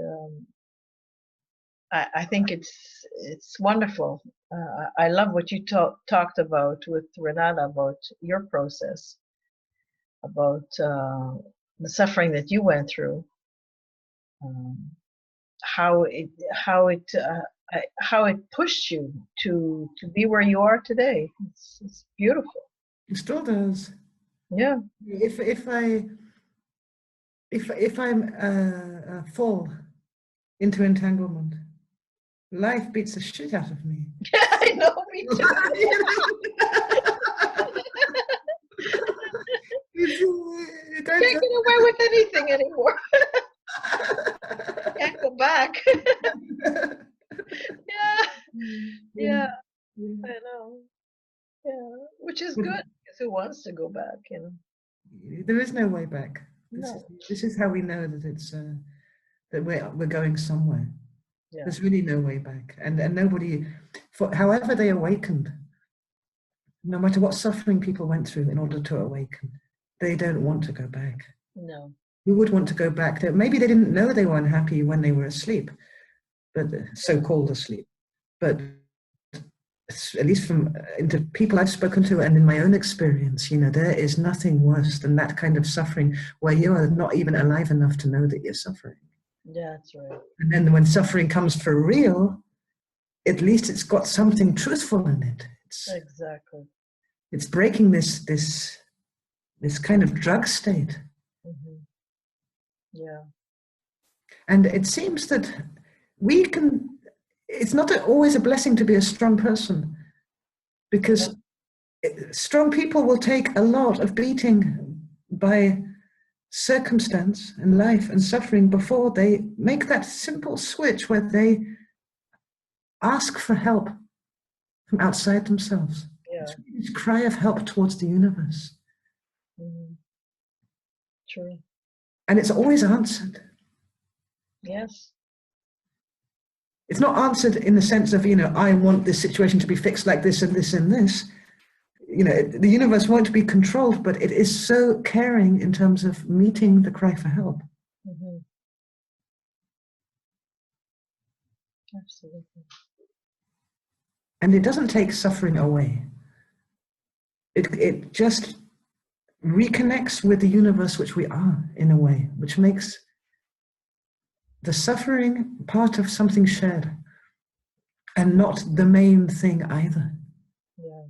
I think it's wonderful. I love what you talked about with Renata about your process, about the suffering that you went through, how it pushed you to be where you are today. It's beautiful. It still does. Yeah. If I'm fall into entanglement, life beats the shit out of me. I know, me too. You can't get away with anything anymore. Can't go back. Yeah, I know. Yeah, which is good, because who wants to go back, There is no way back. No. This is how we know that it's that we're going somewhere. Yeah. There's really no way back, and nobody, for however they awakened, no matter what suffering people went through in order to awaken, they don't want to go back. No. Who would want to go back there? Maybe they didn't know they were unhappy when they were asleep, but so-called asleep. But at least from into people I've spoken to and in my own experience, there is nothing worse than that kind of suffering where you are not even alive enough to know that you're suffering. Yeah, that's right. And then when suffering comes for real, at least it's got something truthful in it. Exactly. It's breaking this kind of drug state. Mm-hmm. Yeah. And it seems that it's not always a blessing to be a strong person, because strong people will take a lot of beating by circumstance and life and suffering before they make that simple switch where they ask for help from outside themselves. Yeah. It's really this cry of help towards the universe. Mm-hmm. True. And it's always answered. Yes. It's not answered in the sense of, I want this situation to be fixed like this and this and this. The universe won't be controlled, but it is so caring in terms of meeting the cry for help. Mm-hmm. Absolutely. And it doesn't take suffering away. It just reconnects with the universe which we are, in a way, which makes the suffering part of something shared and not the main thing either. Yeah.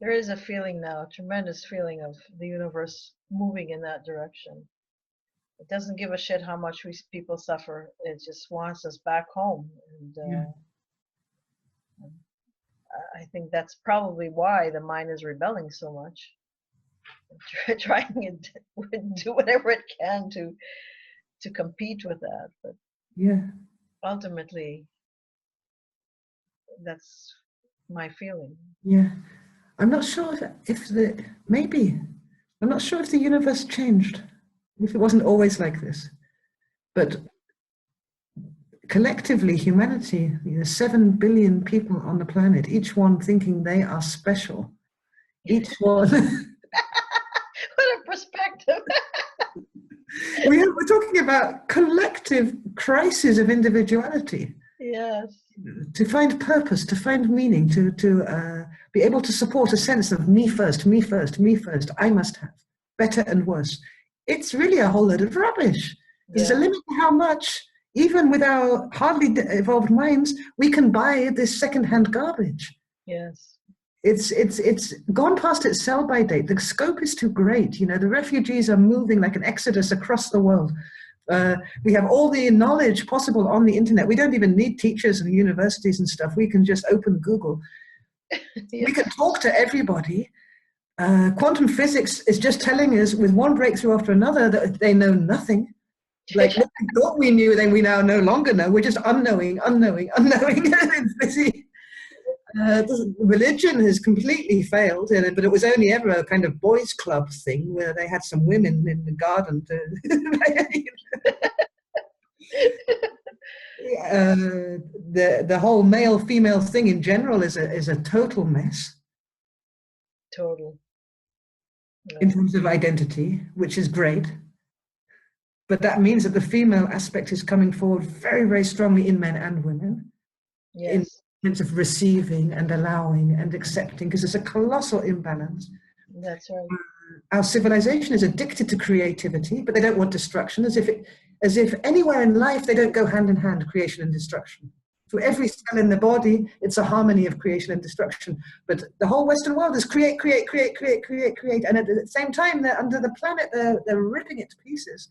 There is a feeling now, a tremendous feeling of the universe moving in that direction. It doesn't give a shit how much people suffer. It just wants us back home. And I think that's probably why the mind is rebelling so much. Trying to do whatever it can to to compete with that. But Yeah. ultimately, that's my feeling. Yeah. I'm not sure if maybe, I'm not sure if the universe changed, if it wasn't always like this. But collectively, humanity, 7 billion people on the planet, each one thinking they are special. Each one. What a perspective. We're talking about collective crisis of individuality. Yes. To find purpose, to find meaning, to be able to support a sense of me first, me first, me first, I must have, better and worse. It's really a whole load of rubbish. There's a limit to how much, even with our hardly evolved minds, we can buy this secondhand garbage. Yes. It's gone past its sell-by date. The scope is too great. The refugees are moving like an exodus across the world. We have all the knowledge possible on the internet. We don't even need teachers and universities and stuff. We can just open Google. We can talk to everybody. Quantum physics is just telling us with one breakthrough after another that they know nothing. Like what we thought we knew, then we now no longer know. We're just unknowing. It's busy. Religion has completely failed, but it was only ever a kind of boys' club thing where they had some women in the garden. The whole male-female thing in general is a total mess. Total. Yeah. In terms of identity, which is great. But that means that the female aspect is coming forward very, very strongly in men and women. Yes. In terms of receiving and allowing and accepting, because there's a colossal imbalance. That's right. Our civilization is addicted to creativity, but they don't want destruction, as if anywhere in life they don't go hand in hand, creation and destruction. For every cell in the body, it's a harmony of creation and destruction. But the whole Western world is create, and at the same time, they're under the planet, they're ripping it to pieces.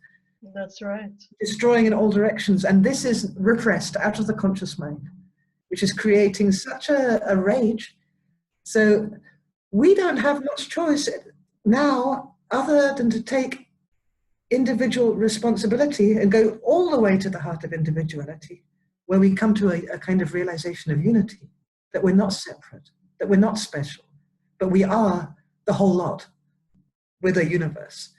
That's right. Destroying in all directions, and this is repressed out of the conscious mind, which is creating such a rage. So we don't have much choice now other than to take individual responsibility and go all the way to the heart of individuality, where we come to a kind of realization of unity, that we're not separate, that we're not special, but we are the whole lot with a universe.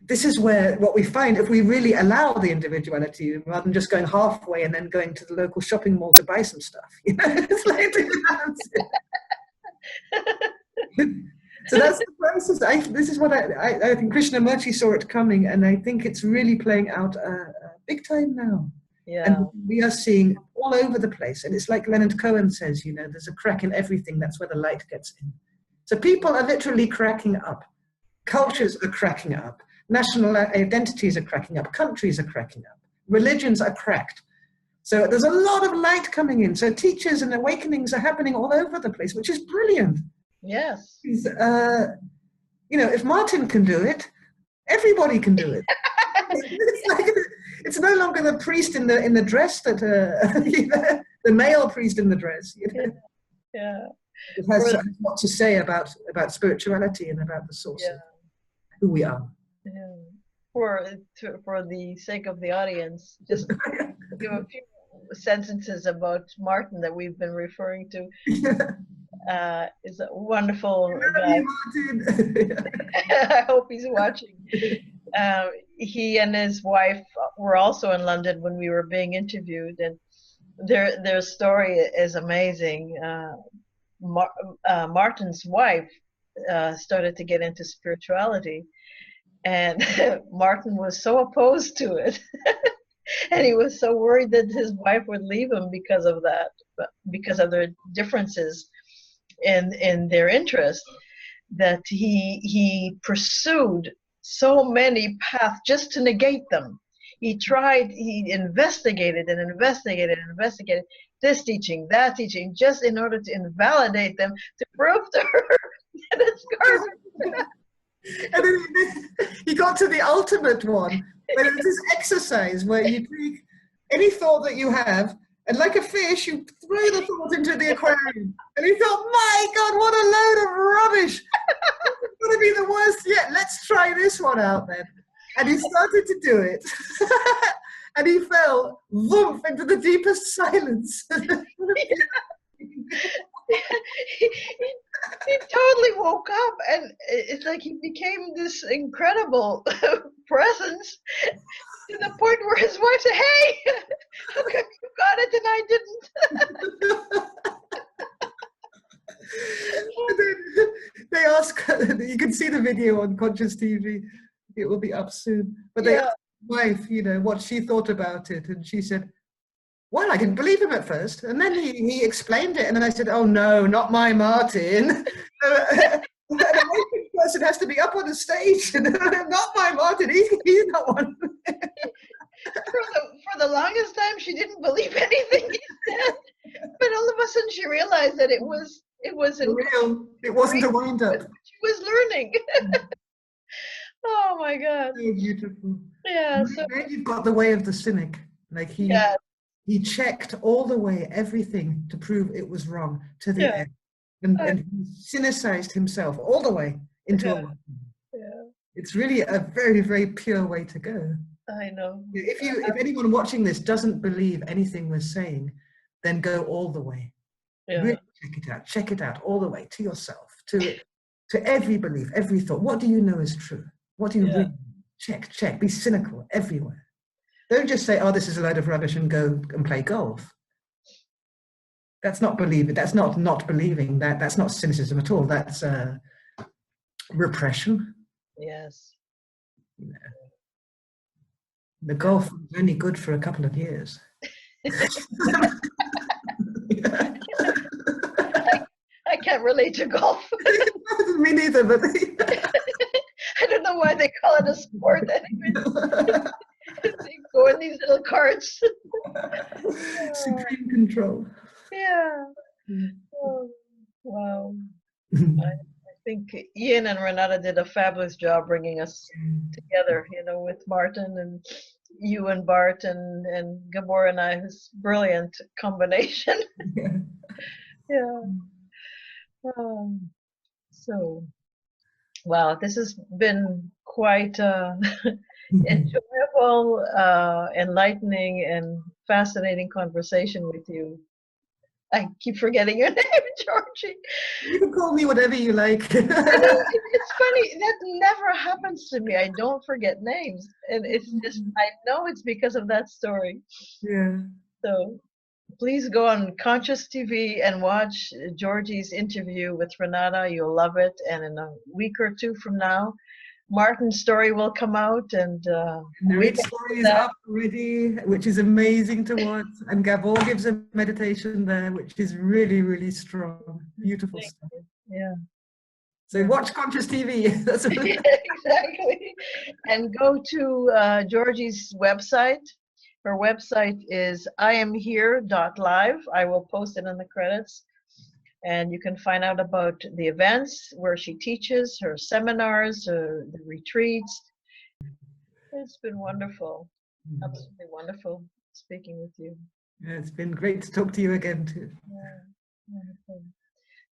This is where what we find, if we really allow the individuality, rather than just going halfway and then going to the local shopping mall to buy some stuff. It's like so that's the process. This is what I think Krishnamurti saw it coming, and I think it's really playing out big time now. Yeah. And we are seeing all over the place. And it's like Leonard Cohen says, there's a crack in everything. That's where the light gets in. So people are literally cracking up. Cultures are cracking up. National identities are cracking up. Countries are cracking up. Religions are cracked. So there's a lot of light coming in. So teachers and awakenings are happening all over the place, which is brilliant. Yes. If Martin can do it, everybody can do it. It's no longer the priest in the dress that the male priest in the dress. Yeah. It has a lot to say about spirituality and about the source of who we are. Yeah. For the sake of the audience, just give a few sentences about Martin that we've been referring to. Is a wonderful guy. I hope he's watching. He and his wife were also in London when we were being interviewed, and their story is amazing. Martin's wife started to get into spirituality, and Martin was so opposed to it. And he was so worried that his wife would leave him because of that, because of their differences in their interest, that he pursued so many paths just to negate them. He investigated this teaching, that teaching, just in order to invalidate them, to prove to her that it's garbage. And then he got to the ultimate one, where it's this exercise where you take any thought that you have, and like a fish, you throw the thought into the aquarium. And he thought, my God, what a load of rubbish. It's going to be the worst yet. Let's try this one out then. And he started to do it. And he fell, woof, into the deepest silence. He totally woke up, and it's like he became this incredible presence to the point where his wife said, "Hey, how come you got it and I didn't?" And then they ask, you can see the video on Conscious TV, it will be up soon. But they asked his wife, you know, what she thought about it. And she said, well, I didn't believe him at first. And then he explained it. And then I said, oh, no, not my Martin. An awakened person has to be up on the stage. Not my Martin. He's not one. For the longest time, she didn't believe anything he said. But all of a sudden, she realized that it was real. It wasn't a wind-up. She was learning. Oh, my God. So beautiful. Yeah. So you've got the way of the cynic. Like he checked all the way everything to prove it was wrong to the end, and he cynicized himself all the way into a woman. It's really a very, very pure way to go. I know. If anyone watching this doesn't believe anything we're saying, then go all the way. Really check it out all the way to yourself, to every belief, every thought. What do you know is true? What do you really check? Be cynical everywhere. Don't just say, oh, this is a load of rubbish, and go and play golf. That's not believing. That's not believing. That's not cynicism at all. That's repression. Yes. Yeah. The golf was only good for a couple of years. I can't relate to golf. Me neither, but I don't know why they call it a sport anyway. They go in these little carts. Supreme control. Yeah. Oh, wow. I think Ian and Renata did a fabulous job bringing us together, you know, with Martin and you and Bart and Gabor and I. It was a brilliant combination. Yeah. So, wow, this has been quite enjoyable, enlightening, and fascinating conversation with you. I keep forgetting your name, Georgie. You can call me whatever you like. I know, it's funny, that never happens to me. I don't forget names. And it's just, I know it's because of that story. Yeah. So please go on Conscious TV and watch Georgie's interview with Renata. You'll love it. And in a week or two from now, Martin's story will come out, and the read story is up already, which is amazing to watch. And Gabor gives a meditation there, which is really, really strong. Beautiful stuff. Yeah. So watch Conscious TV. That's exactly. And go to Georgie's website. Her website is iamhere.live. I will post it in the credits. And you can find out about the events where she teaches, her seminars, the retreats. It's been wonderful, absolutely wonderful speaking with you. Yeah, it's been great to talk to you again too. Yeah, wonderful.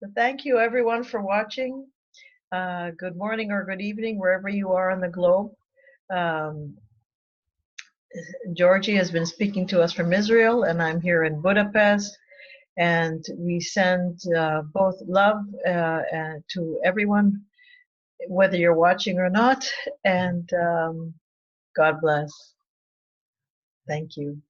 So thank you everyone for watching. Good morning or good evening, wherever you are on the globe. Georgie has been speaking to us from Israel, and I'm here in Budapest. And we send both love to everyone, whether you're watching or not. And God bless. Thank you.